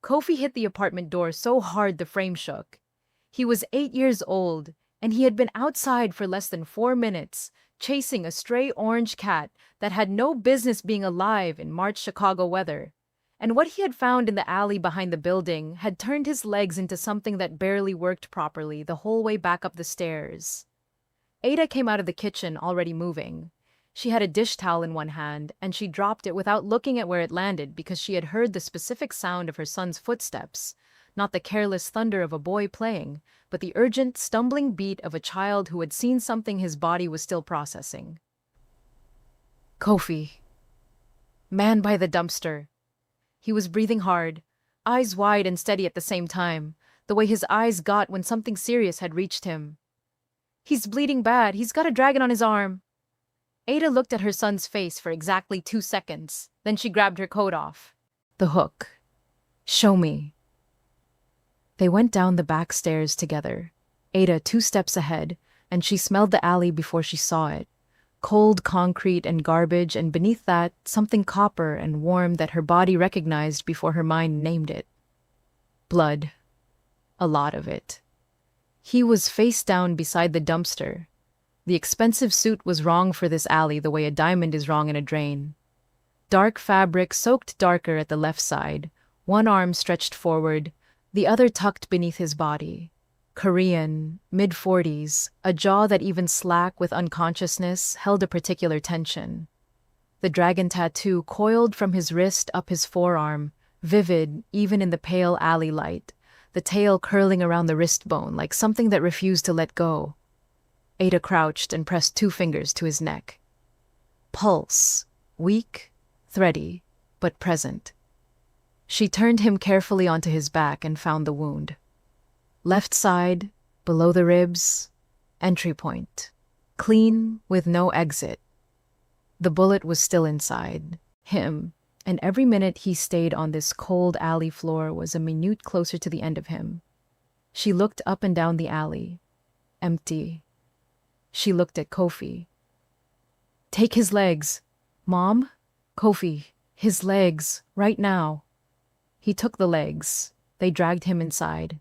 Kofi hit the apartment door so hard the frame shook. He was 8 years old, and he had been outside for less than 4 minutes, chasing a stray orange cat that had no business being alive in March Chicago weather. And what he had found in the alley behind the building had turned his legs into something that barely worked properly the whole way back up the stairs. Ada came out of the kitchen already moving. She had a dish towel in one hand, and she dropped it without looking at where it landed because she had heard the specific sound of her son's footsteps, not the careless thunder of a boy playing, but the urgent, stumbling beat of a child who had seen something his body was still processing. Kofi. Man by the dumpster. He was breathing hard, eyes wide and steady at the same time, the way his eyes got when something serious had reached him. He's bleeding bad. He's got a dragon on his arm. Ada looked at her son's face for exactly 2 seconds. Then she grabbed her coat off. The hook. Show me. They went down the back stairs together, Ada 2 steps ahead, and she smelled the alley before she saw it. Cold concrete and garbage, and beneath that, something copper and warm that her body recognized before her mind named it. Blood. A lot of it. He was face down beside the dumpster. The expensive suit was wrong for this alley the way a diamond is wrong in a drain. Dark fabric soaked darker at the left side, one arm stretched forward, the other tucked beneath his body. Korean, mid-40s, a jaw that even slack with unconsciousness held a particular tension. The dragon tattoo coiled from his wrist up his forearm, vivid even in the pale alley light, the tail curling around the wrist bone like something that refused to let go. Ada crouched and pressed 2 fingers to his neck. Pulse, weak, thready, but present. She turned him carefully onto his back and found the wound. Left side, below the ribs, entry point. Clean, with no exit. The bullet was still inside him, and every minute he stayed on this cold alley floor was a minute closer to the end of him. She looked up and down the alley. Empty. She looked at Kofi. Take his legs. Mom? Kofi, his legs, right now. He took the legs. They dragged him inside.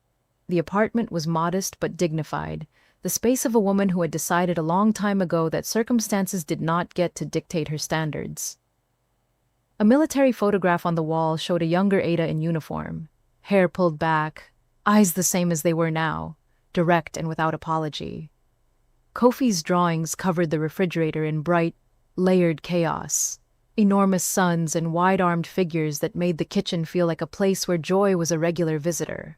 The apartment was modest but dignified, the space of a woman who had decided a long time ago that circumstances did not get to dictate her standards. A military photograph on the wall showed a younger Ada in uniform, hair pulled back, eyes the same as they were now, direct and without apology. Kofi's drawings covered the refrigerator in bright, layered chaos, enormous suns and wide-armed figures that made the kitchen feel like a place where joy was a regular visitor.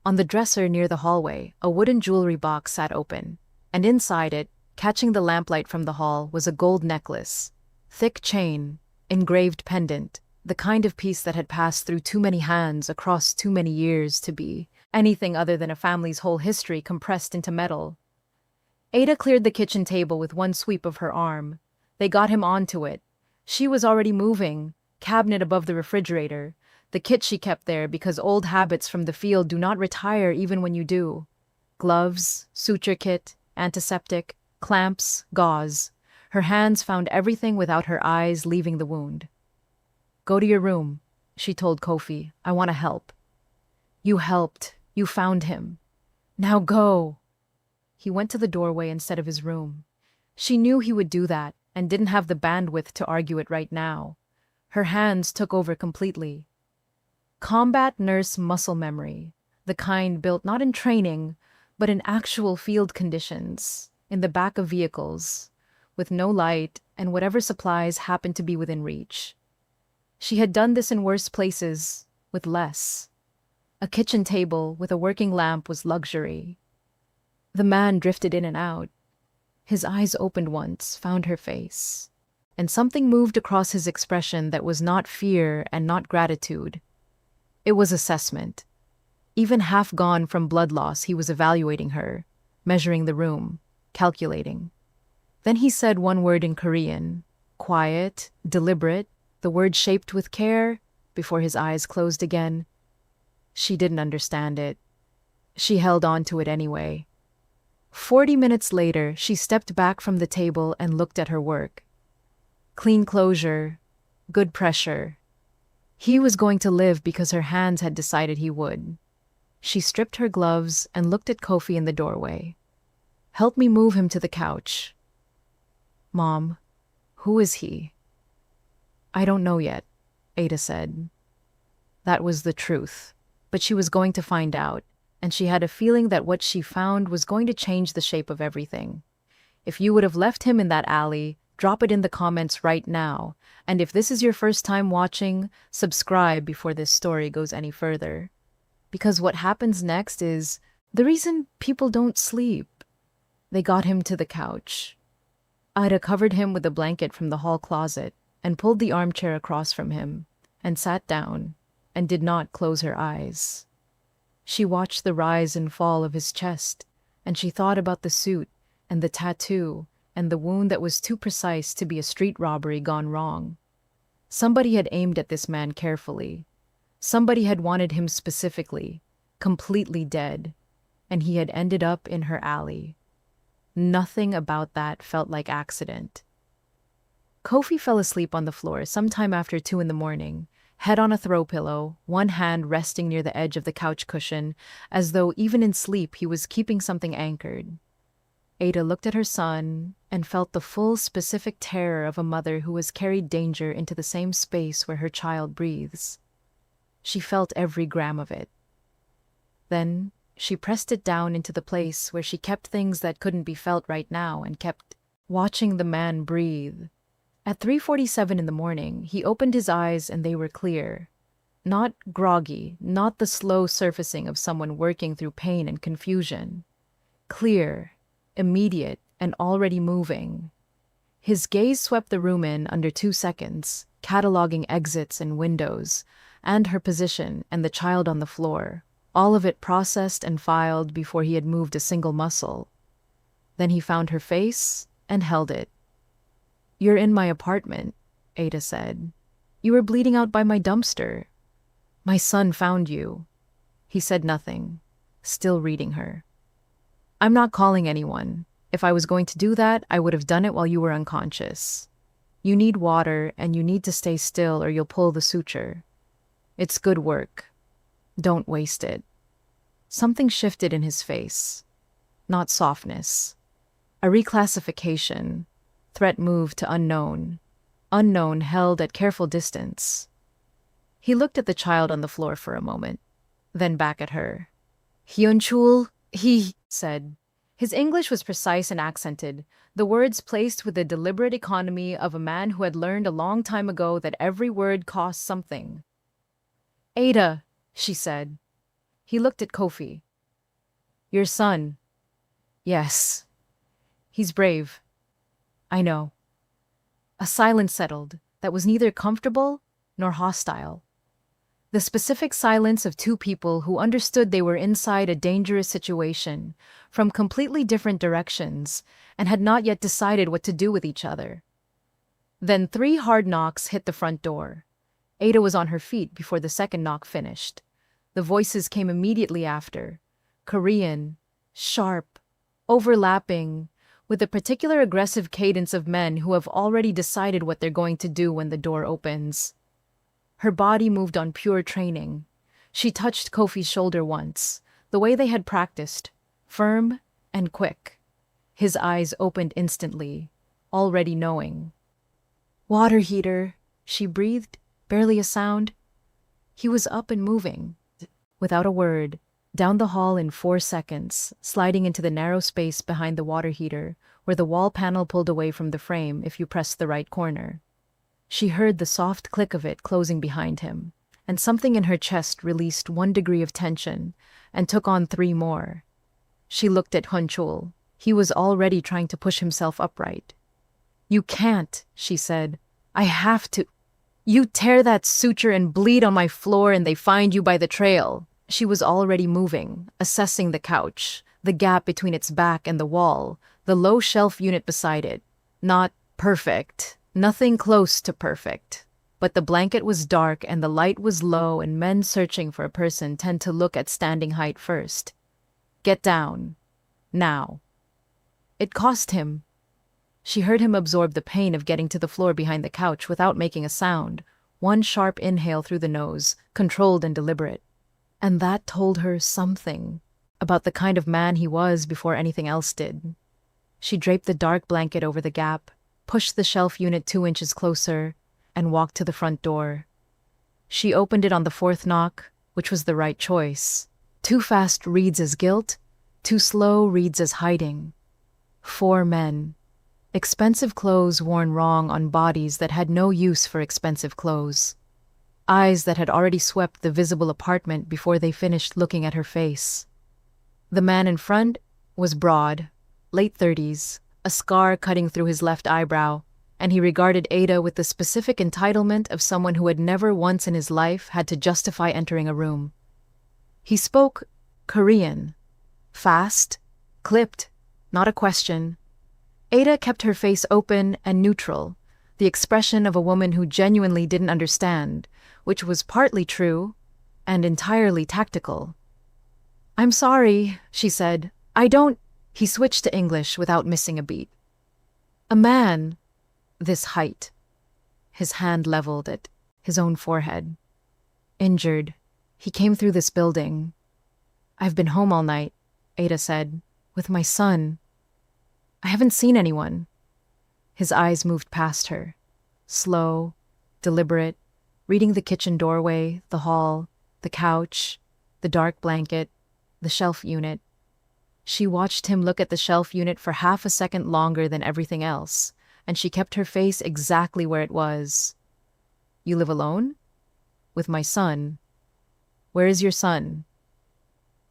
On the dresser near the hallway, a wooden jewelry box sat open, and inside it, catching the lamplight from the hall, was a gold necklace, thick chain, engraved pendant, the kind of piece that had passed through too many hands across too many years to be anything other than a family's whole history compressed into metal. Ada cleared the kitchen table with one sweep of her arm. They got him onto it. She was already moving, cabinet above the refrigerator, the kit she kept there because old habits from the field do not retire even when you do. Gloves, suture kit, antiseptic, clamps, gauze. Her hands found everything without her eyes leaving the wound. Go to your room, she told Kofi. I want to help. You helped. You found him. Now go. He went to the doorway instead of his room. She knew he would do that and didn't have the bandwidth to argue it right now. Her hands took over completely. Combat nurse muscle memory, the kind built not in training, but in actual field conditions, in the back of vehicles, with no light and whatever supplies happened to be within reach. She had done this in worse places, with less. A kitchen table with a working lamp was luxury. The man drifted in and out. His eyes opened once, found her face, and something moved across his expression that was not fear and not gratitude. It was assessment. Even half gone from blood loss, he was evaluating her, measuring the room, calculating. Then he said one word in Korean, quiet, deliberate, the word shaped with care, before his eyes closed again. She didn't understand it. She held on to it anyway. 40 minutes later, she stepped back from the table and looked at her work. Clean closure, good pressure. He was going to live because her hands had decided he would. She stripped her gloves and looked at Kofi in the doorway. Help me move him to the couch. Mom, who is he? I don't know yet, Ada said. That was the truth, but she was going to find out, and she had a feeling that what she found was going to change the shape of everything. If you would have left him in that alley, drop it in the comments right now, and if this is your first time watching, subscribe before this story goes any further. Because what happens next is the reason people don't sleep. They got him to the couch. Ada covered him with a blanket from the hall closet and pulled the armchair across from him and sat down and did not close her eyes. She watched the rise and fall of his chest, and she thought about the suit and the tattoo and the wound that was too precise to be a street robbery gone wrong. Somebody had aimed at this man carefully. Somebody had wanted him specifically, completely dead, and he had ended up in her alley. Nothing about that felt like accident. Kofi fell asleep on the floor sometime after 2 in the morning, head on a throw pillow, one hand resting near the edge of the couch cushion, as though even in sleep he was keeping something anchored. Ada looked at her son and felt the full specific terror of a mother who has carried danger into the same space where her child breathes. She felt every gram of it. Then she pressed it down into the place where she kept things that couldn't be felt right now and kept watching the man breathe. At 3:47 in the morning, he opened his eyes and they were clear. Not groggy, not the slow surfacing of someone working through pain and confusion. Clear, immediate, and already moving. His gaze swept the room in under 2 seconds, cataloging exits and windows, and her position and the child on the floor, all of it processed and filed before he had moved a single muscle. Then he found her face and held it. You're in my apartment, Ada said. You were bleeding out by my dumpster. My son found you. He said nothing, still reading her. I'm not calling anyone. If I was going to do that, I would have done it while you were unconscious. You need water and you need to stay still or you'll pull the suture. It's good work. Don't waste it. Something shifted in his face. Not softness. A reclassification. Threat moved to unknown. Unknown held at careful distance. He looked at the child on the floor for a moment, then back at her. Hyun Chul, he said. His English was precise and accented, the words placed with the deliberate economy of a man who had learned a long time ago that every word cost something. Ada, she said. He looked at Kofi. Your son. Yes. He's brave. I know. A silence settled that was neither comfortable nor hostile. The specific silence of two people who understood they were inside a dangerous situation from completely different directions and had not yet decided what to do with each other. Then 3 hard knocks hit the front door. Ada was on her feet before the second knock finished. The voices came immediately after, Korean, sharp, overlapping, with a particular aggressive cadence of men who have already decided what they're going to do when the door opens. Her body moved on pure training. She touched Kofi's shoulder once, the way they had practiced, firm and quick. His eyes opened instantly, already knowing. Water heater, she breathed, barely a sound. He was up and moving, without a word, down the hall in 4 seconds, sliding into the narrow space behind the water heater, where the wall panel pulled away from the frame if you pressed the right corner. She heard the soft click of it closing behind him, and something in her chest released 1 degree of tension and took on 3 more. She looked at Hyun Chul. He was already trying to push himself upright. You can't, she said. I have to. You tear that suture and bleed on my floor and they find you by the trail. She was already moving, assessing the couch, the gap between its back and the wall, the low shelf unit beside it. Not perfect. Nothing close to perfect. But the blanket was dark and the light was low and men searching for a person tend to look at standing height first. Get down. Now. It cost him. She heard him absorb the pain of getting to the floor behind the couch without making a sound, One sharp inhale through the nose, controlled and deliberate. And that told her something about the kind of man he was before anything else did. She draped the dark blanket over the gap, pushed the shelf unit 2 inches closer, and walked to the front door. She opened it on the 4th knock, which was the right choice. Too fast reads as guilt, too slow reads as hiding. 4 men. Expensive clothes worn wrong on bodies that had no use for expensive clothes. Eyes that had already swept the visible apartment before they finished looking at her face. The man in front was broad, late 30s, a scar cutting through his left eyebrow, and he regarded Ada with the specific entitlement of someone who had never once in his life had to justify entering a room. He spoke Korean. Fast, clipped, not a question. Ada kept her face open and neutral, the expression of a woman who genuinely didn't understand, which was partly true and entirely tactical. "I'm sorry," she said. "I don't—" He switched to English without missing a beat. "A man, this height." His hand leveled at his own forehead. "Injured. He came through this building." "I've been home all night," Ada said, "with my son. I haven't seen anyone." His eyes moved past her, slow, deliberate, reading the kitchen doorway, the hall, the couch, the dark blanket, the shelf unit. She watched him look at the shelf unit for half a second longer than everything else, and she kept her face exactly where it was. "You live alone?" "With my son." "Where is your son?"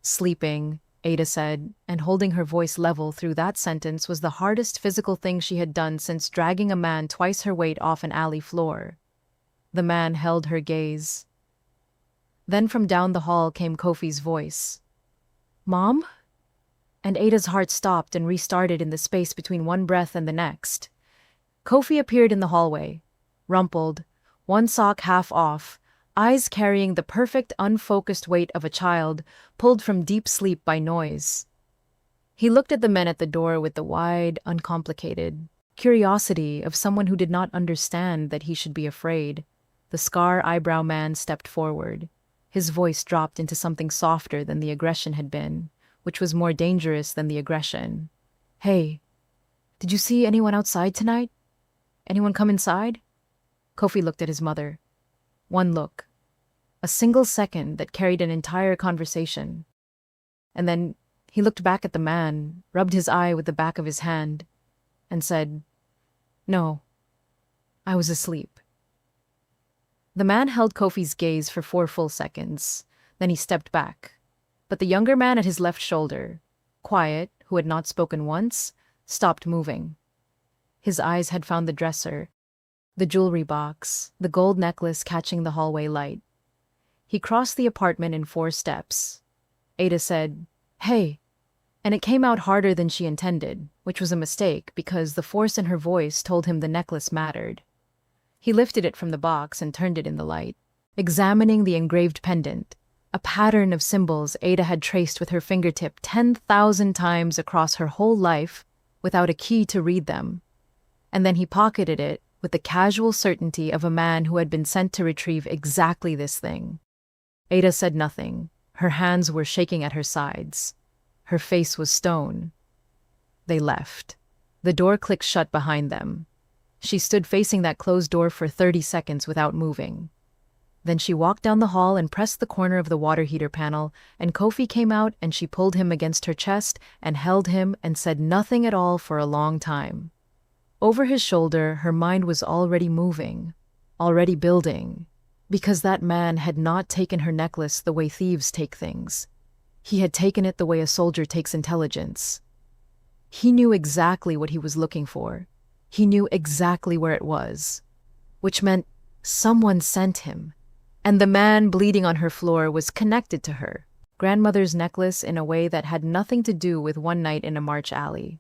"Sleeping," Ada said, and holding her voice level through that sentence was the hardest physical thing she had done since dragging a man twice her weight off an alley floor. The man held her gaze. Then from down the hall came Kofi's voice. "Mom?" And Ada's heart stopped and restarted in the space between one breath and the next. Kofi appeared in the hallway, rumpled, one sock half off, eyes carrying the perfect unfocused weight of a child pulled from deep sleep by noise. He looked at the men at the door with the wide, uncomplicated curiosity of someone who did not understand that he should be afraid. The scar eyebrow man stepped forward. His voice dropped into something softer than the aggression had been, which was more dangerous than the aggression. "Hey, did you see anyone outside tonight? Anyone come inside?" Kofi looked at his mother. One look. A single second that carried an entire conversation. And then he looked back at the man, rubbed his eye with the back of his hand, and said, "No, I was asleep." The man held Kofi's gaze for 4 full seconds. Then he stepped back. But the younger man at his left shoulder, quiet, who had not spoken once, stopped moving. His eyes had found the dresser, the jewelry box, the gold necklace catching the hallway light. He crossed the apartment in 4 steps. Ada said, "Hey," and it came out harder than she intended, which was a mistake because the force in her voice told him the necklace mattered. He lifted it from the box and turned it in the light, examining the engraved pendant, a pattern of symbols Ada had traced with her fingertip 10,000 times across her whole life without a key to read them. And then he pocketed it with the casual certainty of a man who had been sent to retrieve exactly this thing. Ada said nothing. Her hands were shaking at her sides. Her face was stone. They left. The door clicked shut behind them. She stood facing that closed door for 30 seconds without moving. Then she walked down the hall and pressed the corner of the water heater panel, and Kofi came out and she pulled him against her chest and held him and said nothing at all for a long time. Over his shoulder, her mind was already moving, already building, because that man had not taken her necklace the way thieves take things. He had taken it the way a soldier takes intelligence. He knew exactly what he was looking for. He knew exactly where it was, which meant someone sent him. And the man bleeding on her floor was connected to her grandmother's necklace in a way that had nothing to do with one night in a March alley.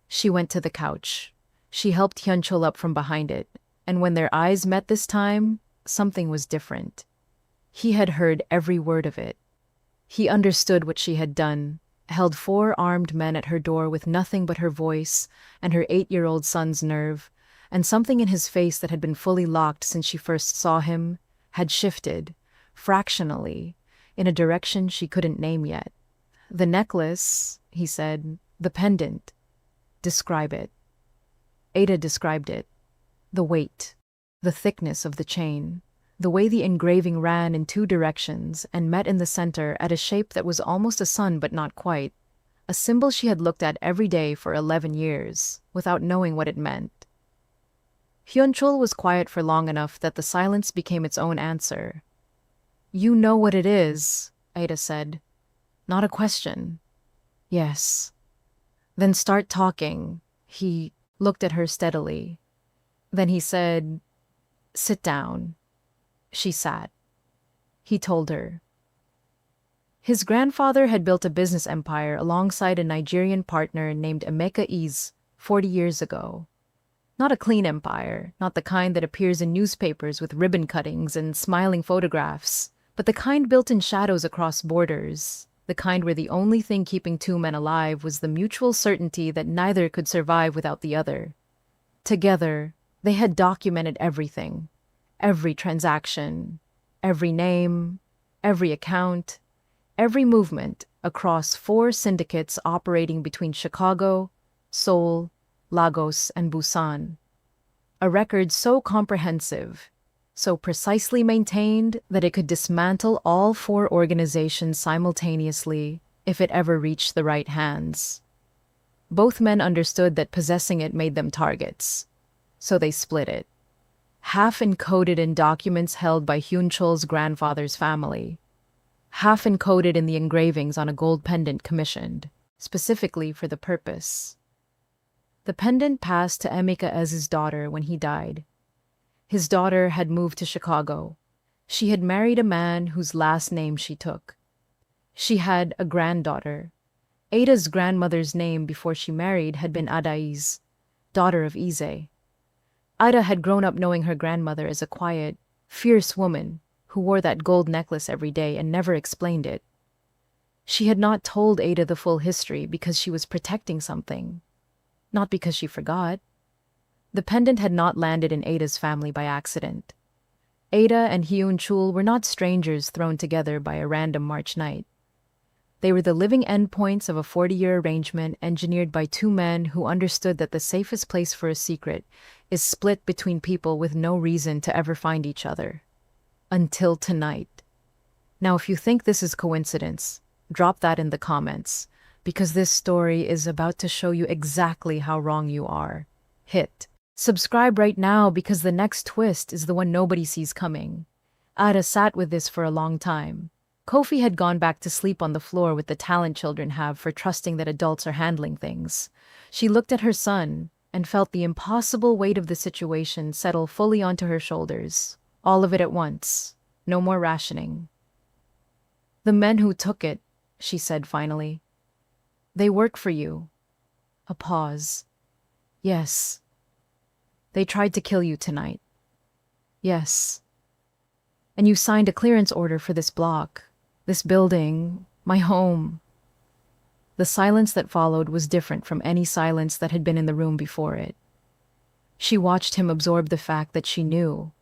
She went to the couch. She helped Hyun Chul up from behind it, and when their eyes met this time, something was different. He had heard every word of it. He understood what she had done, held 4 armed men at her door with nothing but her voice and her 8-year-old son's nerve, and something in his face that had been fully locked since she first saw him had shifted, fractionally, in a direction she couldn't name yet. "The necklace," he said, "the pendant. Describe it." Ada described it. The weight, the thickness of the chain, the way the engraving ran in two directions and met in the center at a shape that was almost a sun but not quite, a symbol she had looked at every day for 11 years, without knowing what it meant. Hyun Chul was quiet for long enough that the silence became its own answer. "You know what it is," Ada said. "Not a question." "Yes." "Then start talking." He looked at her steadily. Then he said, "Sit down." She sat. He told her. His grandfather had built a business empire alongside a Nigerian partner named Emeka 40 years ago. Not a clean empire, not the kind that appears in newspapers with ribbon cuttings and smiling photographs, but the kind built in shadows across borders, the kind where the only thing keeping two men alive was the mutual certainty that neither could survive without the other. Together, they had documented everything, every transaction, every name, every account, every movement across 4 syndicates operating between Chicago, Seoul, Lagos, and Busan. A record so comprehensive, so precisely maintained that it could dismantle all 4 organizations simultaneously if it ever reached the right hands. Both men understood that possessing it made them targets, so they split it. Half encoded in documents held by Hyun Chul's grandfather's family, half encoded in the engravings on a gold pendant commissioned, specifically for the purpose. The pendant passed to Emeka's daughter when he died. His daughter had moved to Chicago. She had married a man whose last name she took. She had a granddaughter. Ada's grandmother's name before she married had been Ada, daughter of Ise. Ada had grown up knowing her grandmother as a quiet, fierce woman who wore that gold necklace every day and never explained it. She had not told Ada the full history because she was protecting something, not because she forgot. The pendant had not landed in Ada's family by accident. Ada and Hyun Chul were not strangers thrown together by a random March night. They were the living endpoints of a 40-year arrangement engineered by 2 men who understood that the safest place for a secret is split between people with no reason to ever find each other. Until tonight. Now, if you think this is coincidence, drop that in the comments, because this story is about to show you exactly how wrong you are. Hit subscribe right now because the next twist is the one nobody sees coming. Ada sat with this for a long time. Kofi had gone back to sleep on the floor with the talent children have for trusting that adults are handling things. She looked at her son and felt the impossible weight of the situation settle fully onto her shoulders. All of it at once. No more rationing. "The men who took it," she said finally. "They work for you." A pause. "Yes." "They tried to kill you tonight." "Yes." "And you signed a clearance order for this block, this building, my home." The silence that followed was different from any silence that had been in the room before it. She watched him absorb the fact that she knew,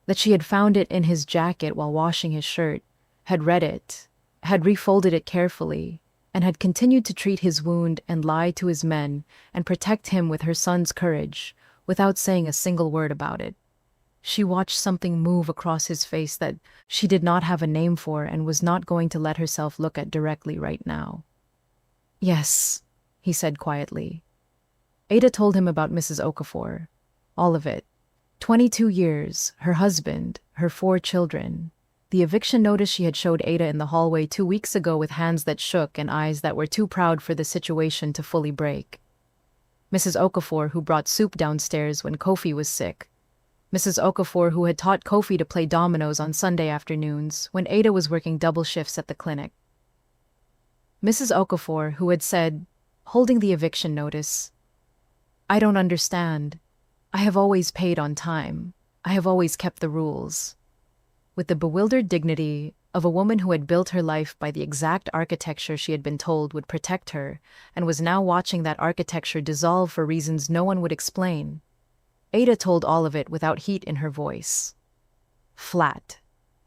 that she had found it in his jacket while washing his shirt, had read it, had refolded it carefully, and had continued to treat his wound and lie to his men and protect him with her son's courage, without saying a single word about it. She watched something move across his face that she did not have a name for and was not going to let herself look at directly right now. "Yes," he said quietly. Ada told him about Mrs. Okafor. All of it. 22 years, her husband, her 4 children. The eviction notice she had showed Ada in the hallway 2 weeks ago with hands that shook and eyes that were too proud for the situation to fully break. Mrs. Okafor, who brought soup downstairs when Kofi was sick. Mrs. Okafor, who had taught Kofi to play dominoes on Sunday afternoons when Ada was working double shifts at the clinic. Mrs. Okafor, who had said, holding the eviction notice, "I don't understand. I have always paid on time. I have always kept the rules." With the bewildered dignity of a woman who had built her life by the exact architecture she had been told would protect her, and was now watching that architecture dissolve for reasons no one would explain. Ada told all of it without heat in her voice. Flat.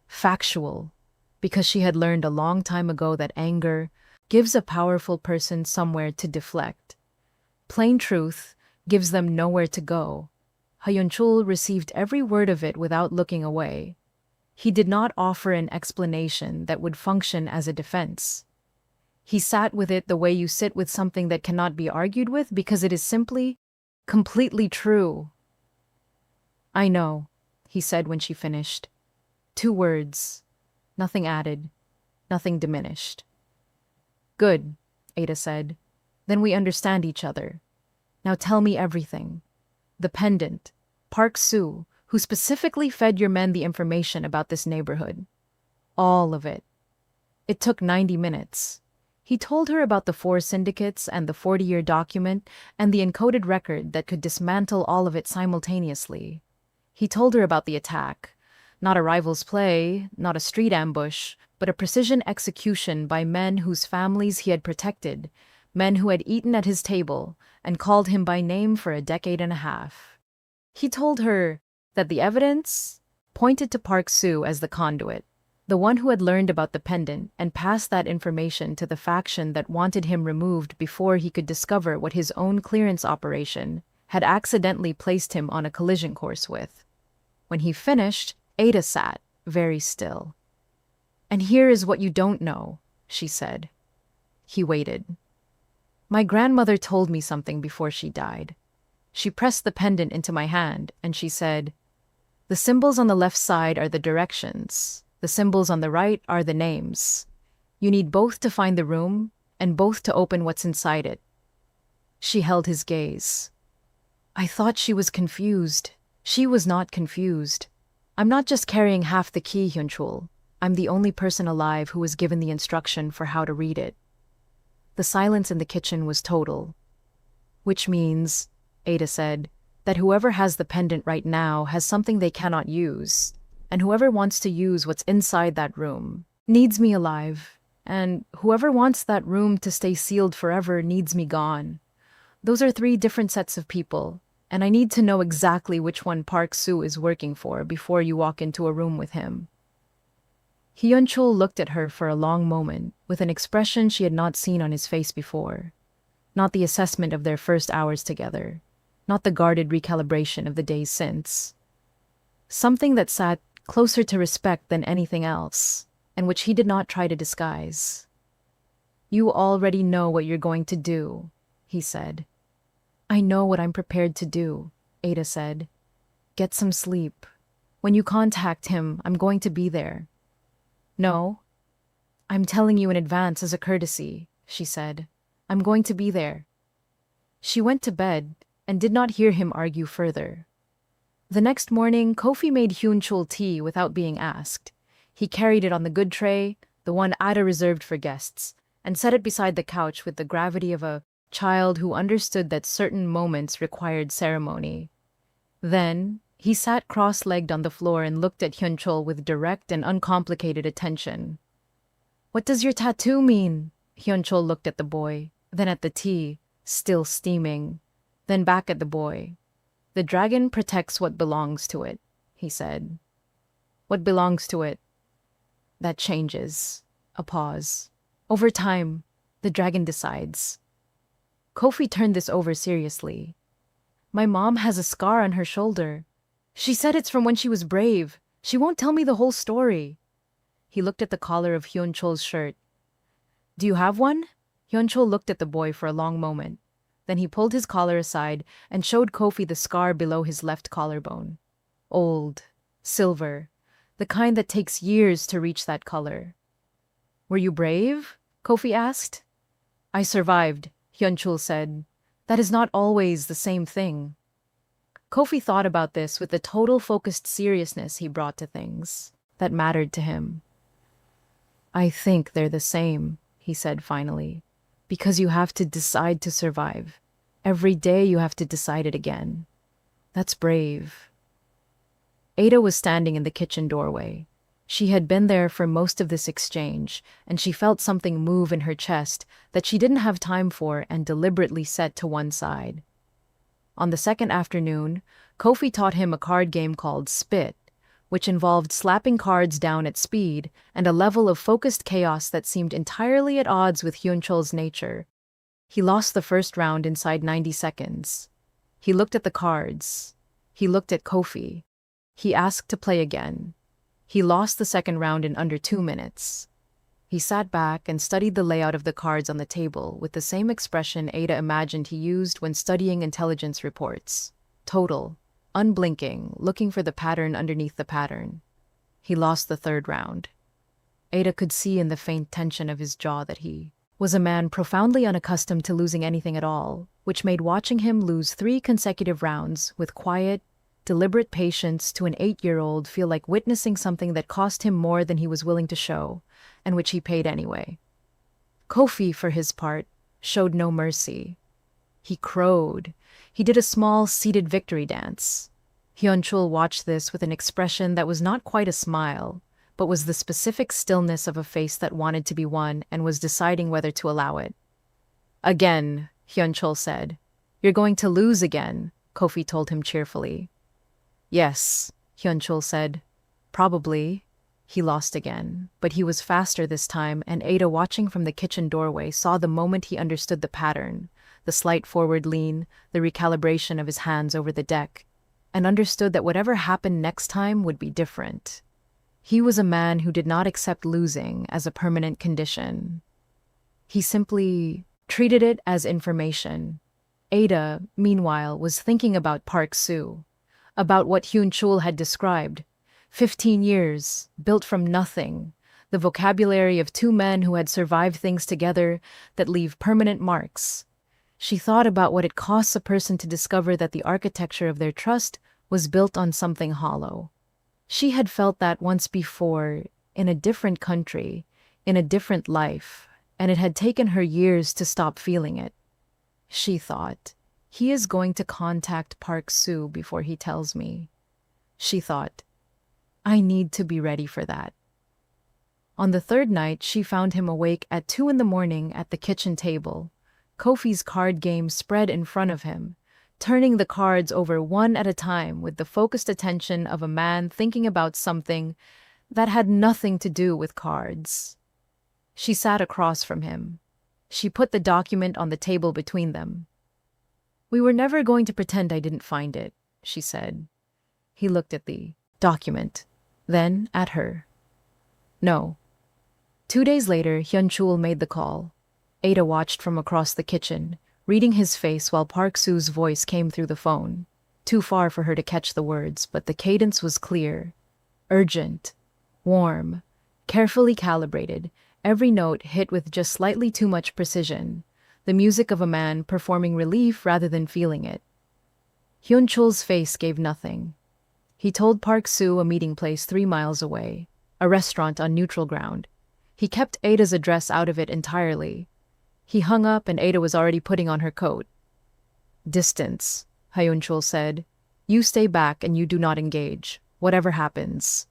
Factual. Because she had learned a long time ago that anger gives a powerful person somewhere to deflect. Plain truth gives them nowhere to go. Hyun Chul received every word of it without looking away. He did not offer an explanation that would function as a defense. He sat with it the way you sit with something that cannot be argued with because it is simply, completely true. I know, he said when she finished. 2 words. Nothing added. Nothing diminished. Good, Ada said. Then we understand each other. Now tell me everything. The pendant. Park Soo, who specifically fed your men the information about this neighborhood. All of it. It took 90 minutes. He told her about the 4 syndicates and the 40-year document and the encoded record that could dismantle all of it simultaneously. He told her about the attack. Not a rival's play, not a street ambush, but a precision execution by men whose families he had protected, men who had eaten at his table and called him by name for a decade and a half. He told her that the evidence pointed to Park Soo as the conduit, the one who had learned about the pendant and passed that information to the faction that wanted him removed before he could discover what his own clearance operation had accidentally placed him on a collision course with. When he finished, Ada sat, very still. And here is what you don't know, she said. He waited. My grandmother told me something before she died. She pressed the pendant into my hand, and she said, the symbols on the left side are the directions. The symbols on the right are the names. You need both to find the room, and both to open what's inside it. She held his gaze. I thought she was confused. She was not confused. I'm not just carrying half the key, Hyun Chul. I'm the only person alive who was given the instruction for how to read it. The silence in the kitchen was total. Which means, Ada said, that whoever has the pendant right now has something they cannot use, and whoever wants to use what's inside that room needs me alive, and whoever wants that room to stay sealed forever needs me gone. Those are 3 different sets of people, and I need to know exactly which one Park Soo is working for before you walk into a room with him. Hyun Chul looked at her for a long moment, with an expression she had not seen on his face before. Not the assessment of their first hours together, not the guarded recalibration of the days since. Something that sat closer to respect than anything else, and which he did not try to disguise. You already know what you're going to do, he said. I know what I'm prepared to do, Ada said. Get some sleep. When you contact him, I'm going to be there. No, I'm telling you in advance as a courtesy, she said. I'm going to be there. She went to bed and did not hear him argue further. The next morning, Kofi made Hyun Chul tea without being asked. He carried it on the good tray, the one Ada reserved for guests, and set it beside the couch with the gravity of a child who understood that certain moments required ceremony. Then, he sat cross-legged on the floor and looked at Hyun Chul with direct and uncomplicated attention. What does your tattoo mean? Hyun Chul looked at the boy, then at the tea, still steaming, then back at the boy. The dragon protects what belongs to it, he said. What belongs to it? That changes. A pause. Over time, the dragon decides. Kofi turned this over seriously. My mom has a scar on her shoulder. She said it's from when she was brave. She won't tell me the whole story. He looked at the collar of Hyun Chul's shirt. Do you have one? Hyun Chul looked at the boy for a long moment. Then he pulled his collar aside and showed Kofi the scar below his left collarbone. Old, silver, the kind that takes years to reach that color. Were you brave? Kofi asked. I survived, Hyun Chul said. That is not always the same thing. Kofi thought about this with the total focused seriousness he brought to things that mattered to him. I think they're the same, he said finally, because you have to decide to survive. Every day you have to decide it again. That's brave. Ada was standing in the kitchen doorway. She had been there for most of this exchange, and she felt something move in her chest that she didn't have time for and deliberately set to one side. On the second afternoon, Kofi taught him a card game called Spit, which involved slapping cards down at speed and a level of focused chaos that seemed entirely at odds with Hyun Chul's nature. He lost the first round inside 90 seconds. He looked at the cards. He looked at Kofi. He asked to play again. He lost the second round in under 2 minutes. He sat back and studied the layout of the cards on the table with the same expression Ada imagined he used when studying intelligence reports. Total, unblinking, looking for the pattern underneath the pattern. He lost the third round. Ada could see in the faint tension of his jaw that he was a man profoundly unaccustomed to losing anything at all, which made watching him lose 3 consecutive rounds with quiet, deliberate patience to an 8-year-old feel like witnessing something that cost him more than he was willing to show, and which he paid anyway. Kofi, for his part, showed no mercy. He crowed. He did a small, seated victory dance. Hyun Chul watched this with an expression that was not quite a smile, but was the specific stillness of a face that wanted to be won and was deciding whether to allow it. Again, Hyun Chul said. You're going to lose again, Kofi told him cheerfully. Yes, Hyun Chul said. Probably. He lost again, but he was faster this time, and Ada, watching from the kitchen doorway, saw the moment he understood the pattern, the slight forward lean, the recalibration of his hands over the deck, and understood that whatever happened next time would be different. He was a man who did not accept losing as a permanent condition. He simply treated it as information. Ada, meanwhile, was thinking about Park Soo, about what Hyun Chul had described. 15 years, built from nothing, the vocabulary of 2 men who had survived things together that leave permanent marks. She thought about what it costs a person to discover that the architecture of their trust was built on something hollow. She had felt that once before, in a different country, in a different life, and it had taken her years to stop feeling it. She thought, he is going to contact Park Soo before he tells me. She thought, I need to be ready for that. On the third night, she found him awake at 2 a.m. at the kitchen table, Kofi's card game spread in front of him, turning the cards over one at a time with the focused attention of a man thinking about something that had nothing to do with cards. She sat across from him. She put the document on the table between them. We were never going to pretend I didn't find it, she said. He looked at the document, then at her. No. 2 days later, Hyun Chul made the call. Ada watched from across the kitchen, reading his face while Park Soo's voice came through the phone. Too far for her to catch the words, but the cadence was clear. Urgent. Warm. Carefully calibrated. Every note hit with just slightly too much precision. The music of a man performing relief rather than feeling it. Hyun Chul's face gave nothing. He told Park Soo a meeting place 3 miles away, a restaurant on neutral ground. He kept Ada's address out of it entirely. He hung up and Ada was already putting on her coat. Distance, Hyun Chul said. You stay back and you do not engage, whatever happens.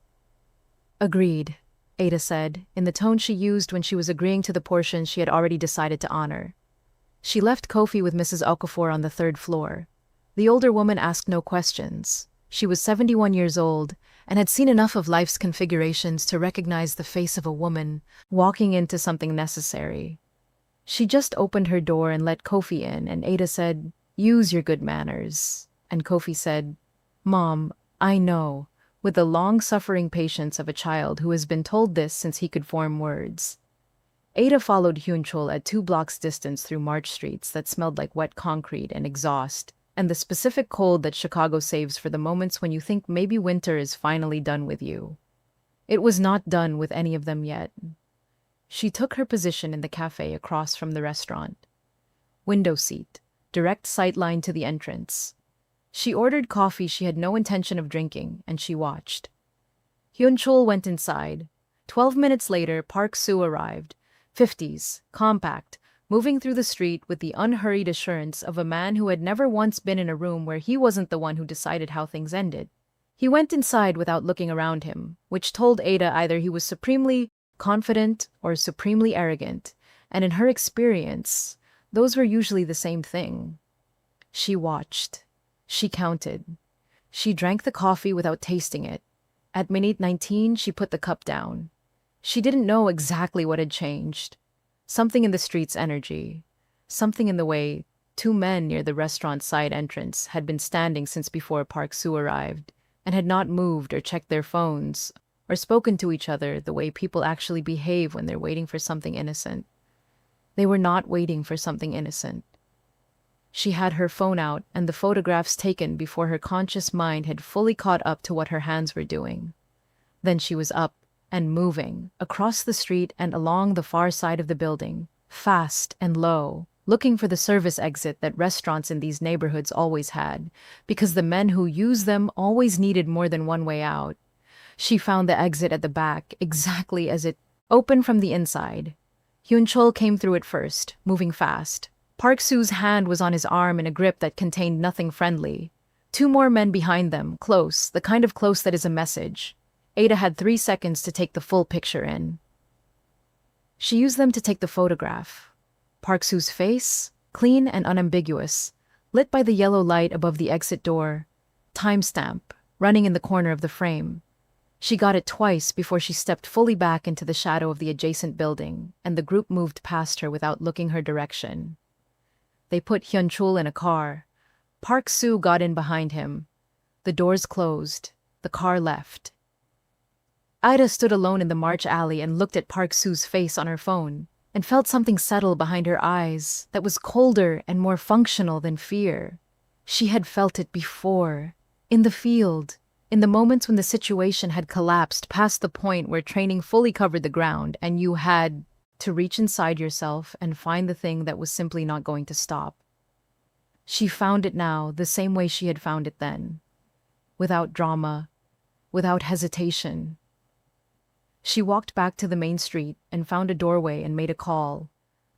Agreed, Ada said, in the tone she used when she was agreeing to the portion she had already decided to honor. She left Kofi with Mrs. Okafor on the 3rd floor. The older woman asked no questions. She was 71 years old and had seen enough of life's configurations to recognize the face of a woman walking into something necessary. She just opened her door and let Kofi in, and Ada said, Use your good manners. And Kofi said, Mom, I know, with the long-suffering patience of a child who has been told this since he could form words. Ada followed Hyun Chul at 2 blocks distance through March streets that smelled like wet concrete and exhaust, and the specific cold that Chicago saves for the moments when you think maybe winter is finally done with you. It was not done with any of them yet. She took her position in the cafe across from the restaurant. Window seat, direct sight line to the entrance. She ordered coffee she had no intention of drinking, and she watched. Hyun Chul went inside. 12 minutes later, Park Soo arrived. 50s, compact, moving through the street with the unhurried assurance of a man who had never once been in a room where he wasn't the one who decided how things ended. He went inside without looking around him, which told Ada either he was supremely confident or supremely arrogant, and in her experience, those were usually the same thing. She watched. She counted. She drank the coffee without tasting it. At minute 19, she put the cup down. She didn't know exactly what had changed. Something in the street's energy. Something in the way two men near the restaurant's side entrance had been standing since before Park Soo arrived, and had not moved or checked their phones, or spoken to each other the way people actually behave when they're waiting for something innocent. They were not waiting for something innocent. She had her phone out and the photographs taken before her conscious mind had fully caught up to what her hands were doing. Then she was up and moving across the street and along the far side of the building, fast and low, looking for the service exit that restaurants in these neighborhoods always had, because the men who used them always needed more than one way out. She found the exit at the back exactly as it opened from the inside. Hyun Chul came through it first, moving fast. Park Soo's hand was on his arm in a grip that contained nothing friendly. Two more men behind them, close, the kind of close that is a message. Ada had 3 seconds to take the full picture in. She used them to take the photograph. Park Soo's face, clean and unambiguous, lit by the yellow light above the exit door. Timestamp, running in the corner of the frame. She got it twice before she stepped fully back into the shadow of the adjacent building, and the group moved past her without looking her direction. They put Hyun Chul in a car. Park Soo got in behind him. The doors closed. The car left. Ida stood alone in the March alley and looked at Park Soo's face on her phone, and felt something settle behind her eyes that was colder and more functional than fear. She had felt it before, in the field, in the moments when the situation had collapsed past the point where training fully covered the ground and you had to reach inside yourself and find the thing that was simply not going to stop. She found it now the same way she had found it then, without drama, without hesitation. She walked back to the main street and found a doorway and made a call,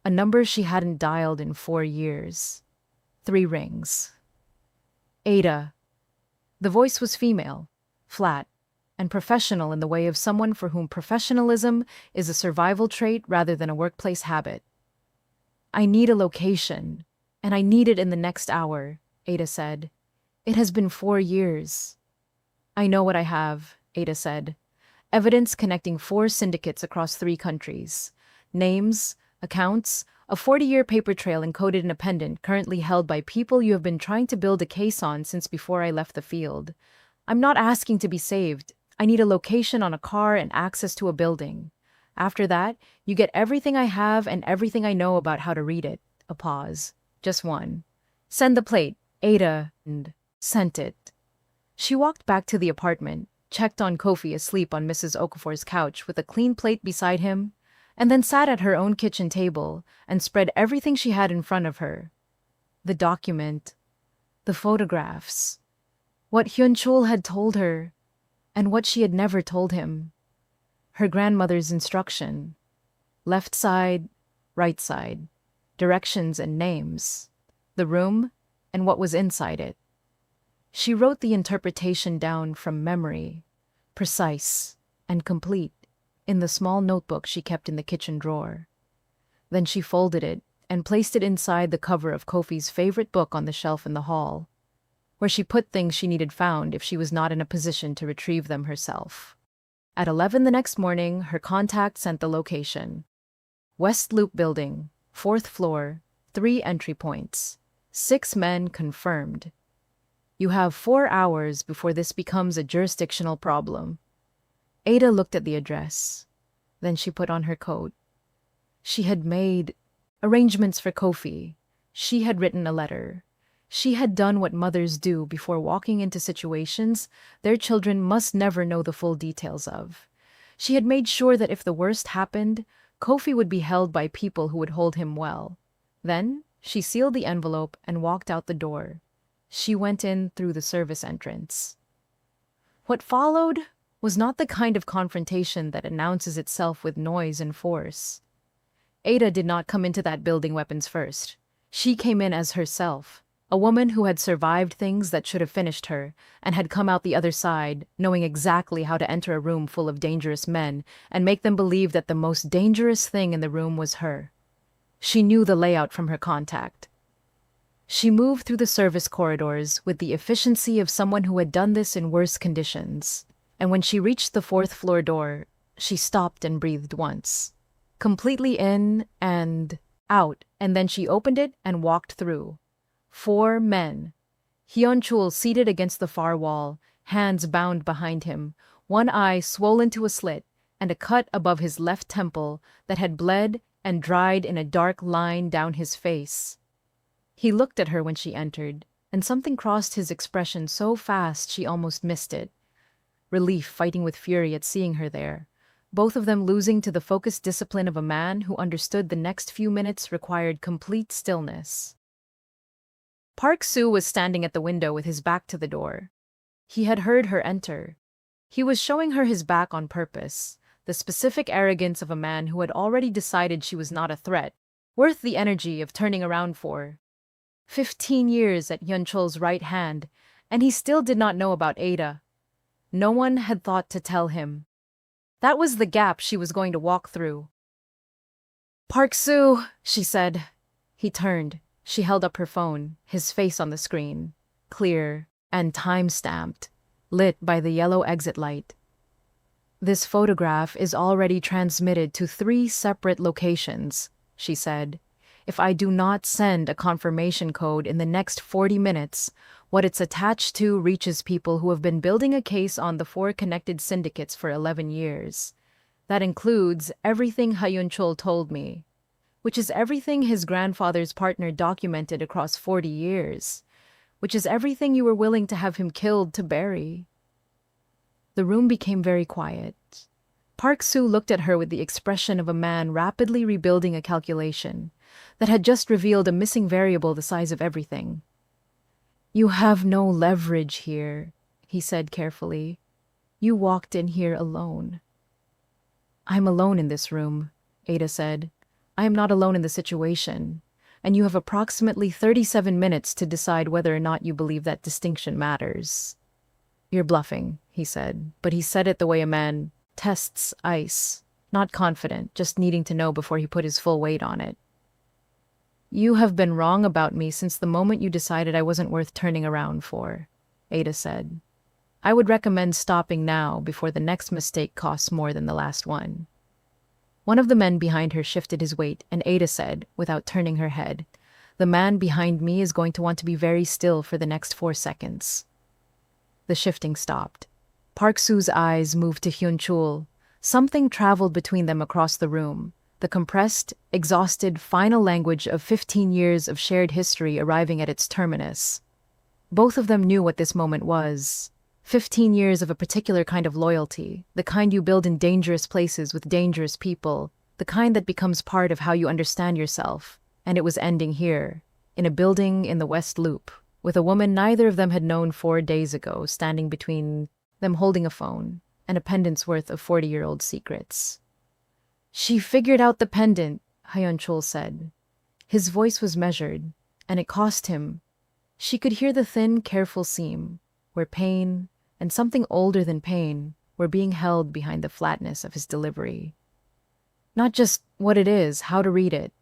a number she hadn't dialed in 4 years. 3 rings. Ada. The voice was female, flat, and professional in the way of someone for whom professionalism is a survival trait rather than a workplace habit. I need a location, and I need it in the next hour, Ada said. It has been 4 years. I know what I have, Ada said. Evidence connecting 4 syndicates across 3 countries. Names, accounts, a 40-year paper trail encoded in a pendant currently held by people you have been trying to build a case on since before I left the field. I'm not asking to be saved. I need a location on a car and access to a building. After that, you get everything I have and everything I know about how to read it. A pause. Just one. Send the plate, Ada, and sent it. She walked back to the apartment, checked on Kofi asleep on Mrs. Okafor's couch with a clean plate beside him, and then sat at her own kitchen table and spread everything she had in front of her. The document, the photographs, what Hyun Chul had told her, and what she had never told him. Her grandmother's instruction. Left side, right side. Directions and names. The room, and what was inside it. She wrote the interpretation down from memory, precise and complete, in the small notebook she kept in the kitchen drawer. Then she folded it and placed it inside the cover of Kofi's favorite book on the shelf in the hall, where she put things she needed found if she was not in a position to retrieve them herself. At 11 the next morning, her contact sent the location. West Loop Building, 4th floor, 3 entry points, 6 men confirmed. You have 4 hours before this becomes a jurisdictional problem. Ada looked at the address. Then she put on her coat. She had made arrangements for Kofi. She had written a letter. She had done what mothers do before walking into situations their children must never know the full details of. She had made sure that if the worst happened, Kofi would be held by people who would hold him well. Then she sealed the envelope and walked out the door. She went in through the service entrance. What followed was not the kind of confrontation that announces itself with noise and force. Ada did not come into that building weapons first. She came in as herself, a woman who had survived things that should have finished her, and had come out the other side, knowing exactly how to enter a room full of dangerous men and make them believe that the most dangerous thing in the room was her. She knew the layout from her contact. She moved through the service corridors with the efficiency of someone who had done this in worse conditions, and when she reached the fourth floor door, she stopped and breathed once. Completely in and out, and then she opened it and walked through. 4 men. Hyun Chul seated against the far wall, hands bound behind him, one eye swollen to a slit, and a cut above his left temple that had bled and dried in a dark line down his face. He looked at her when she entered, and something crossed his expression so fast she almost missed it. Relief fighting with fury at seeing her there, both of them losing to the focused discipline of a man who understood the next few minutes required complete stillness. Park Soo was standing at the window with his back to the door. He had heard her enter. He was showing her his back on purpose, the specific arrogance of a man who had already decided she was not a threat, worth the energy of turning around for. 15 years at Hyun Chul's right hand, and he still did not know about Ada. No one had thought to tell him. That was the gap she was going to walk through. "Park Soo," she said. He turned. She held up her phone, his face on the screen, clear and time-stamped, lit by the yellow exit light. "This photograph is already transmitted to 3 separate locations," she said. "If I do not send a confirmation code in the next 40 minutes, what it's attached to reaches people who have been building a case on the 4 connected syndicates for 11 years. That includes everything Hyun Chul told me, which is everything his grandfather's partner documented across 40 years, which is everything you were willing to have him killed to bury." The room became very quiet. Park Soo looked at her with the expression of a man rapidly rebuilding a calculation that had just revealed a missing variable the size of everything. "You have no leverage here," he said carefully. "You walked in here alone." "I'm alone in this room," Ada said. "I am not alone in the situation, and you have approximately 37 minutes to decide whether or not you believe that distinction matters." "You're bluffing," he said, but he said it the way a man tests ice, not confident, just needing to know before he put his full weight on it. "You have been wrong about me since the moment you decided I wasn't worth turning around for," Ada said. "I would recommend stopping now before the next mistake costs more than the last one." One of the men behind her shifted his weight, and Ada said, without turning her head, "The man behind me is going to want to be very still for the next 4 seconds." The shifting stopped. Park Soo's eyes moved to Hyun Chul. Something traveled between them across the room, the compressed, exhausted, final language of 15 years of shared history arriving at its terminus. Both of them knew what this moment was. 15 years of a particular kind of loyalty, the kind you build in dangerous places with dangerous people, the kind that becomes part of how you understand yourself. And it was ending here, in a building in the West Loop, with a woman neither of them had known 4 days ago standing between them holding a phone and a pendant's worth of 40-year-old secrets. "She figured out the pendant," Hyun Chul said. His voice was measured, and it cost him. She could hear the thin, careful seam, where pain, and something older than pain, were being held behind the flatness of his delivery. Not just what it is, how to read it.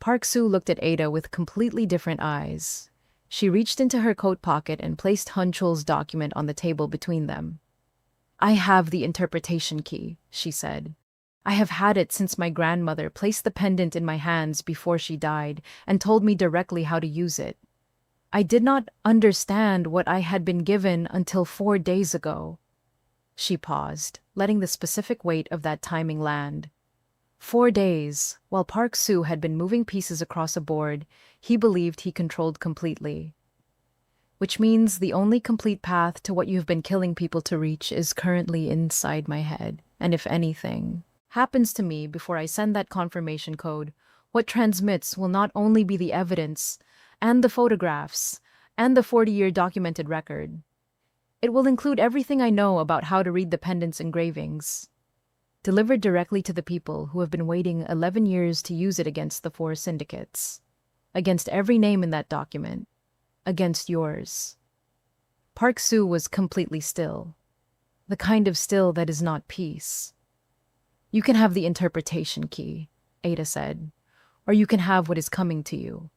Park Soo looked at Ada with completely different eyes. She reached into her coat pocket and placed Hyun Chul's document on the table between them. "I have the interpretation key," she said. "I have had it since my grandmother placed the pendant in my hands before she died and told me directly how to use it. I did not understand what I had been given until 4 days ago." She paused, letting the specific weight of that timing land. 4 days, while Park Soo had been moving pieces across a board he believed he controlled completely. Which means the only complete path to what you've been killing people to reach is currently inside my head. And if anything happens to me before I send that confirmation code, what transmits will not only be the evidence and the photographs and the 40-year documented record. It will include everything I know about how to read the pendant's engravings, delivered directly to the people who have been waiting 11 years to use it against the 4 syndicates, against every name in that document, against yours. Park Soo was completely still, the kind of still that is not peace. "You can have the interpretation key," Ada said, "or you can have what is coming to you."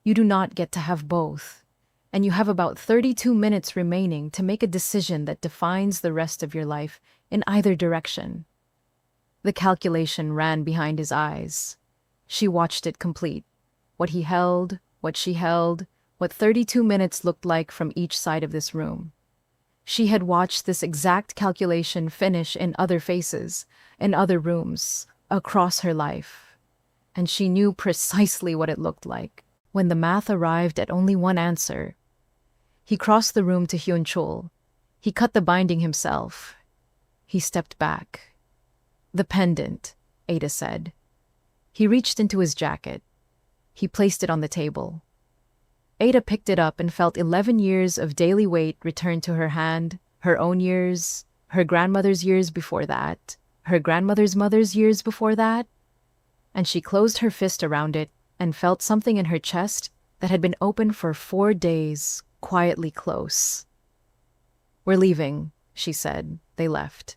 You do not get to have both. And you have about 32 minutes remaining to make a decision that defines the rest of your life in either direction. The calculation ran behind his eyes. She watched it complete. What he held, what she held, what 32 minutes looked like from each side of this room. She had watched this exact calculation finish in other faces, in other rooms, across her life. And she knew precisely what it looked like. When the math arrived at only one answer, he crossed the room to Hyun Chul. He cut the binding himself. He stepped back. The pendant, Ada said. He reached into his jacket. He placed it on the table. Ada picked it up and felt 11 years of daily weight return to her hand, her own years, her grandmother's years before that, her grandmother's mother's years before that, and she closed her fist around it and felt something in her chest that had been open for 4 days, quietly close. "We're leaving," she said. They left.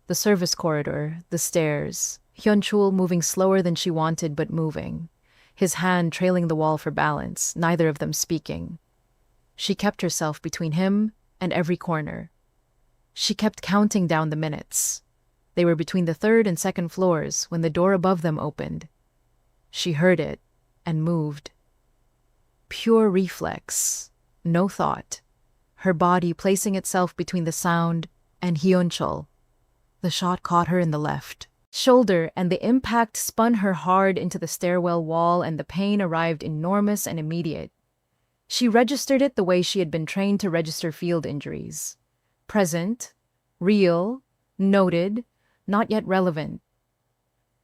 The service corridor, the stairs, Hyun Chul moving slower than she wanted but moving, his hand trailing the wall for balance, neither of them speaking. She kept herself between him and every corner. She kept counting down the minutes. They were between the third and second floors when the door above them opened. She heard it and moved. Pure reflex, no thought, her body placing itself between the sound and Hyun Chul. The shot caught her in the left shoulder, and the impact spun her hard into the stairwell wall, and the pain arrived enormous and immediate. She registered it the way she had been trained to register field injuries. Present, real, noted, not yet relevant.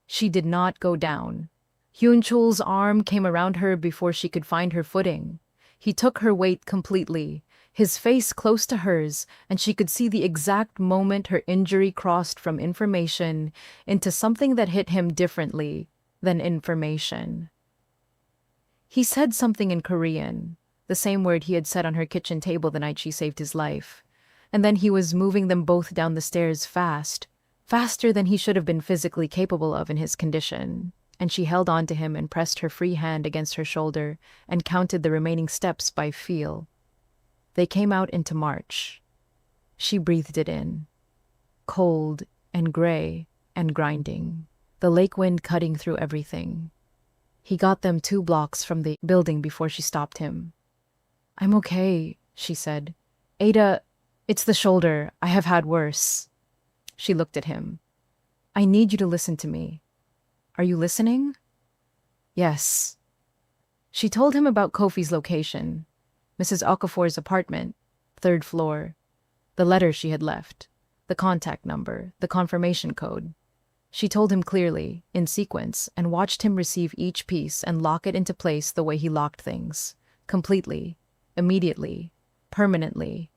She did not go down. Hyun Chul's arm came around her before she could find her footing. He took her weight completely, his face close to hers, and she could see the exact moment her injury crossed from information into something that hit him differently than information. He said something in Korean, the same word he had said on her kitchen table the night she saved his life, and then he was moving them both down the stairs fast, faster than he should have been physically capable of in his condition, and she held on to him and pressed her free hand against her shoulder and counted the remaining steps by feel. They came out into March. She breathed it in. Cold and gray and grinding, the lake wind cutting through everything. He got them 2 blocks from the building before she stopped him. "I'm okay," she said. "Ada, it's the shoulder. I have had worse." She looked at him. "I need you to listen to me. Are you listening?" "Yes." She told him about Kofi's location. Mrs. Okafor's apartment, 3rd floor, the letter she had left, the contact number, the confirmation code. She told him clearly, in sequence, and watched him receive each piece and lock it into place the way he locked things, completely, immediately, permanently.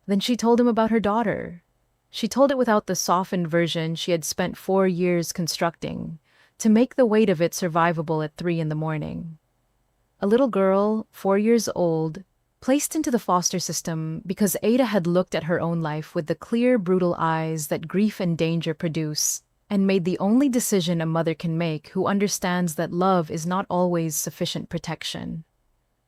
Then she told him about her daughter. She told it without the softened version she had spent 4 years constructing, to make the weight of it survivable at 3 in the morning. A little girl, 4 years old, placed into the foster system because Ada had looked at her own life with the clear, brutal eyes that grief and danger produce, and made the only decision a mother can make who understands that love is not always sufficient protection.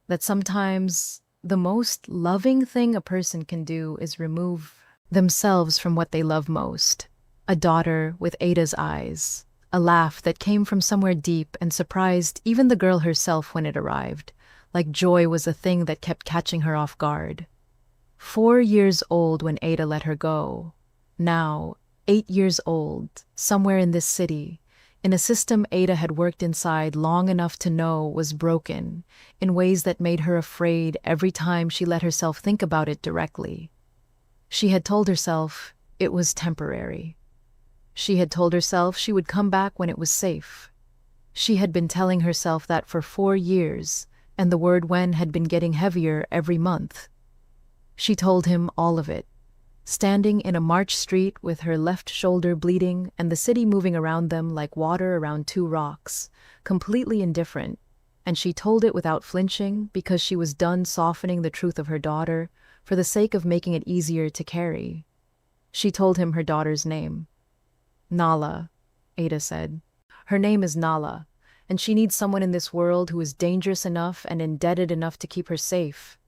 That sometimes the most loving thing a person can do is remove themselves from what they love most. A daughter with Ada's eyes, a laugh that came from somewhere deep and surprised even the girl herself when it arrived, like joy was a thing that kept catching her off guard. 4 years old when Ada let her go. Now, 8 years old, somewhere in this city, in a system Ada had worked inside long enough to know was broken, in ways that made her afraid every time she let herself think about it directly. She had told herself it was temporary. She had told herself she would come back when it was safe. She had been telling herself that for 4 years, and the word when had been getting heavier every month. She told him all of it, standing in a March street with her left shoulder bleeding and the city moving around them like water around 2 rocks, completely indifferent, and she told it without flinching because she was done softening the truth of her daughter for the sake of making it easier to carry. She told him her daughter's name. "Nala," Ada said. "Her name is Nala, and she needs someone in this world who is dangerous enough and indebted enough to keep her safe.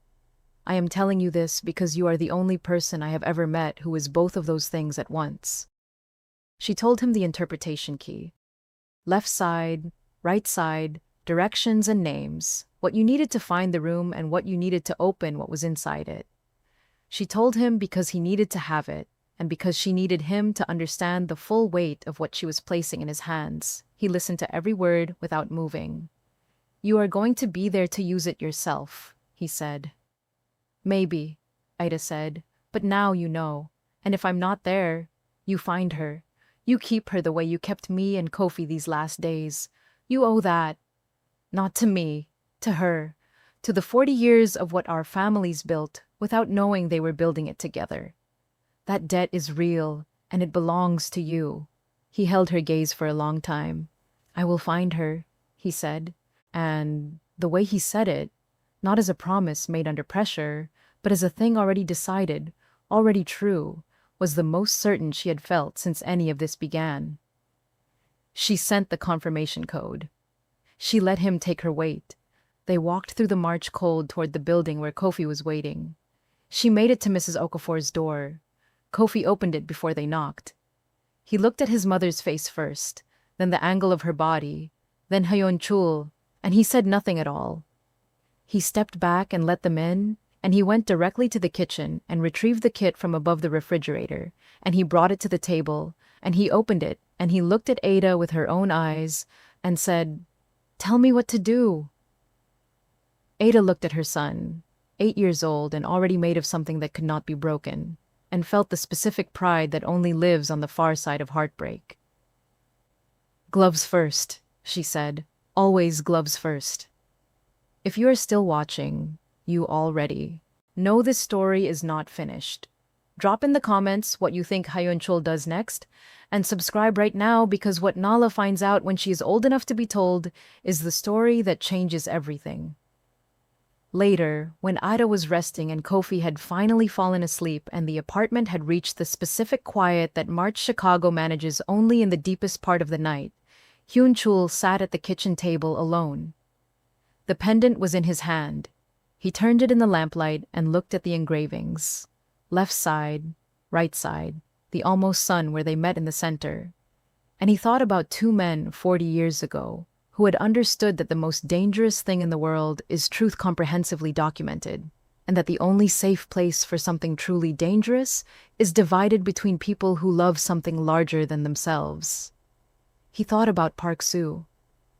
I am telling you this because you are the only person I have ever met who is both of those things at once. She told him the interpretation key. Left side, right side, directions and names, what you needed to find the room and what you needed to open what was inside it. She told him because he needed to have it, and because she needed him to understand the full weight of what she was placing in his hands. He listened to every word without moving. You are going to be there to use it yourself, he said. Maybe, Ada said, but now you know, and if I'm not there, you find her. You keep her the way you kept me and Kofi these last days. You owe that. Not to me, to her, to the 40 years of what our families built without knowing they were building it together. That debt is real, and it belongs to you. He held her gaze for a long time. I will find her, he said, and the way he said it, not as a promise made under pressure, but as a thing already decided, already true, was the most certain she had felt since any of this began. She sent the confirmation code. She let him take her weight. They walked through the March cold toward the building where Kofi was waiting. She made it to Mrs. Okafor's door. Kofi opened it before they knocked. He looked at his mother's face first, then the angle of her body, then Hyun Chul, and he said nothing at all. He stepped back and let them in, and he went directly to the kitchen and retrieved the kit from above the refrigerator, and he brought it to the table, and he opened it, and he looked at Ada with her own eyes, and said, "Tell me what to do." Ada looked at her son, 8 years old and already made of something that could not be broken, and felt the specific pride that only lives on the far side of heartbreak. "Gloves first," she said, "always gloves first." If you are still watching, you already know this story is not finished. Drop in the comments what you think Hyun Chul does next, and subscribe right now because what Nala finds out when she is old enough to be told is the story that changes everything. Later, when Ada was resting and Kofi had finally fallen asleep and the apartment had reached the specific quiet that March Chicago manages only in the deepest part of the night, Hyun Chul sat at the kitchen table alone. The pendant was in his hand. He turned it in the lamplight and looked at the engravings. Left side, right side, the almost sun where they met in the center. And he thought about 2 men 40 years ago who had understood that the most dangerous thing in the world is truth comprehensively documented, and that the only safe place for something truly dangerous is divided between people who love something larger than themselves. He thought about Park Soo.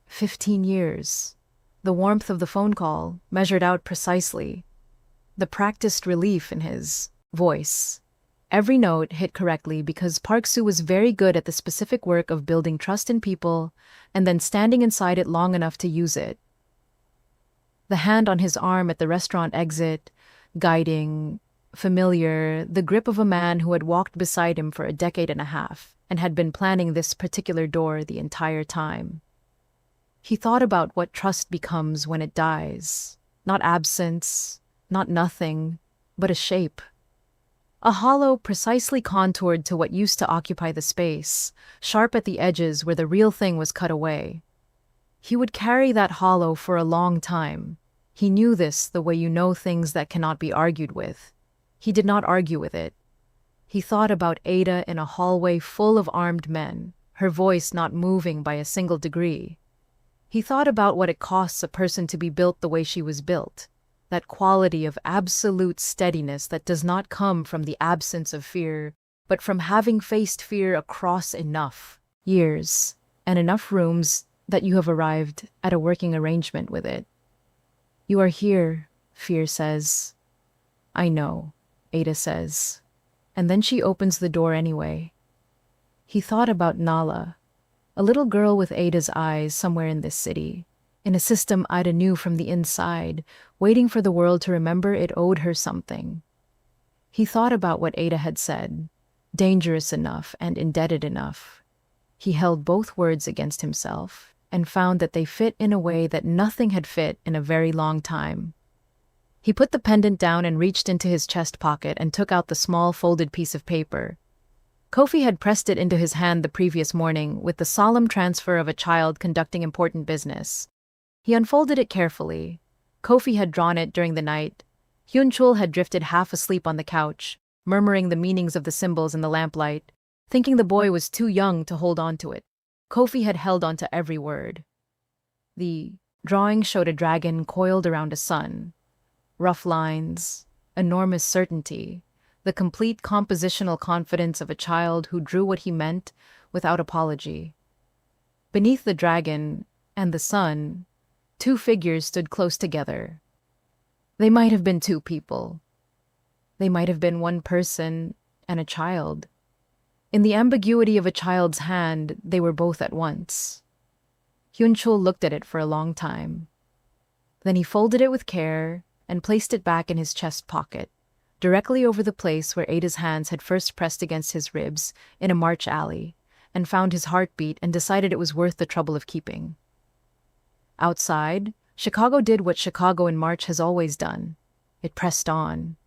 15 years. The warmth of the phone call, measured out precisely. The practiced relief in his voice. Every note hit correctly because Park Soo was very good at the specific work of building trust in people and then standing inside it long enough to use it. The hand on his arm at the restaurant exit, guiding, familiar, the grip of a man who had walked beside him for a decade and a half and had been planning this particular door the entire time. He thought about what trust becomes when it dies. Not absence, not nothing, but a shape. A hollow precisely contoured to what used to occupy the space, sharp at the edges where the real thing was cut away. He would carry that hollow for a long time. He knew this the way you know things that cannot be argued with. He did not argue with it. He thought about Ada in a hallway full of armed men, her voice not moving by a single degree. He thought about what it costs a person to be built the way she was built. That quality of absolute steadiness that does not come from the absence of fear, but from having faced fear across enough years and enough rooms that you have arrived at a working arrangement with it. You are here, fear says. I know, Ada says. And then she opens the door anyway. He thought about Nala, a little girl with Ada's eyes somewhere in this city. In a system Ada knew from the inside, waiting for the world to remember it owed her something. He thought about what Ada had said, dangerous enough and indebted enough. He held both words against himself and found that they fit in a way that nothing had fit in a very long time. He put the pendant down and reached into his chest pocket and took out the small folded piece of paper. Kofi had pressed it into his hand the previous morning with the solemn transfer of a child conducting important business. He unfolded it carefully. Kofi had drawn it during the night. Hyun Chul had drifted half asleep on the couch, murmuring the meanings of the symbols in the lamplight, thinking the boy was too young to hold on to it. Kofi had held on to every word. The drawing showed a dragon coiled around a sun. Rough lines, enormous certainty, the complete compositional confidence of a child who drew what he meant without apology. Beneath the dragon and the sun, two figures stood close together. They might have been two people. They might have been one person and a child. In the ambiguity of a child's hand, they were both at once. Hyun Chul looked at it for a long time. Then he folded it with care and placed it back in his chest pocket, directly over the place where Ada's hands had first pressed against his ribs in a March alley, and found his heartbeat and decided it was worth the trouble of keeping. Outside, Chicago did what Chicago in March has always done. It pressed on,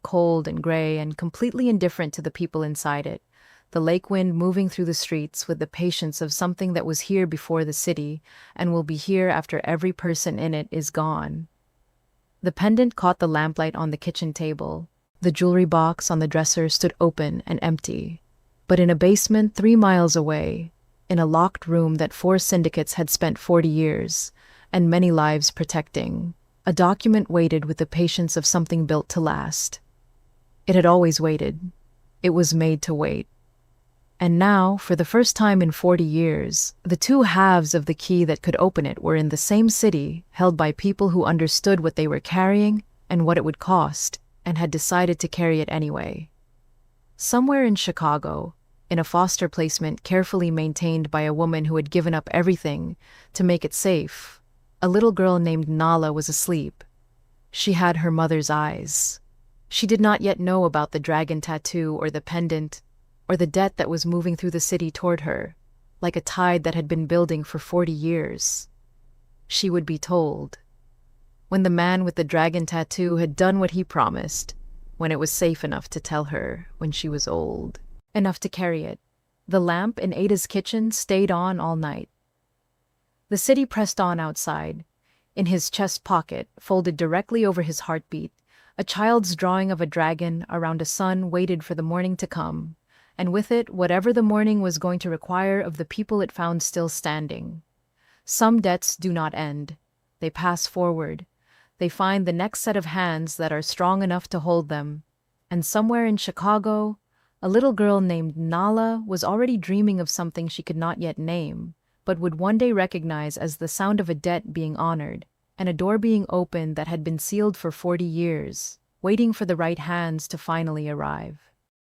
cold and gray and completely indifferent to the people inside it, the lake wind moving through the streets with the patience of something that was here before the city and will be here after every person in it is gone. The pendant caught the lamplight on the kitchen table. The jewelry box on the dresser stood open and empty. But in a basement 3 miles away, in a locked room that 4 syndicates had spent 40 years and many lives protecting, a document waited with the patience of something built to last. It had always waited. It was made to wait. And now, for the first time in 40 years, the two halves of the key that could open it were in the same city, held by people who understood what they were carrying and what it would cost, and had decided to carry it anyway. Somewhere in Chicago, in a foster placement carefully maintained by a woman who had given up everything to make it safe, a little girl named Nala was asleep. She had her mother's eyes. She did not yet know about the dragon tattoo or the pendant, or the debt that was moving through the city toward her, like a tide that had been building for 40 years. She would be told. When the man with the dragon tattoo had done what he promised, when it was safe enough to tell her when she was old, enough to carry it, the lamp in Ada's kitchen stayed on all night. The city pressed on outside. In his chest pocket, folded directly over his heartbeat, a child's drawing of a dragon around a sun waited for the morning to come, and with it whatever the morning was going to require of the people it found still standing. Some debts do not end. They pass forward. They find the next set of hands that are strong enough to hold them. And somewhere in Chicago, a little girl named Nala was already dreaming of something she could not yet name, but would one day recognize as the sound of a debt being honored, and a door being opened that had been sealed for 40 years, waiting for the right hands to finally arrive.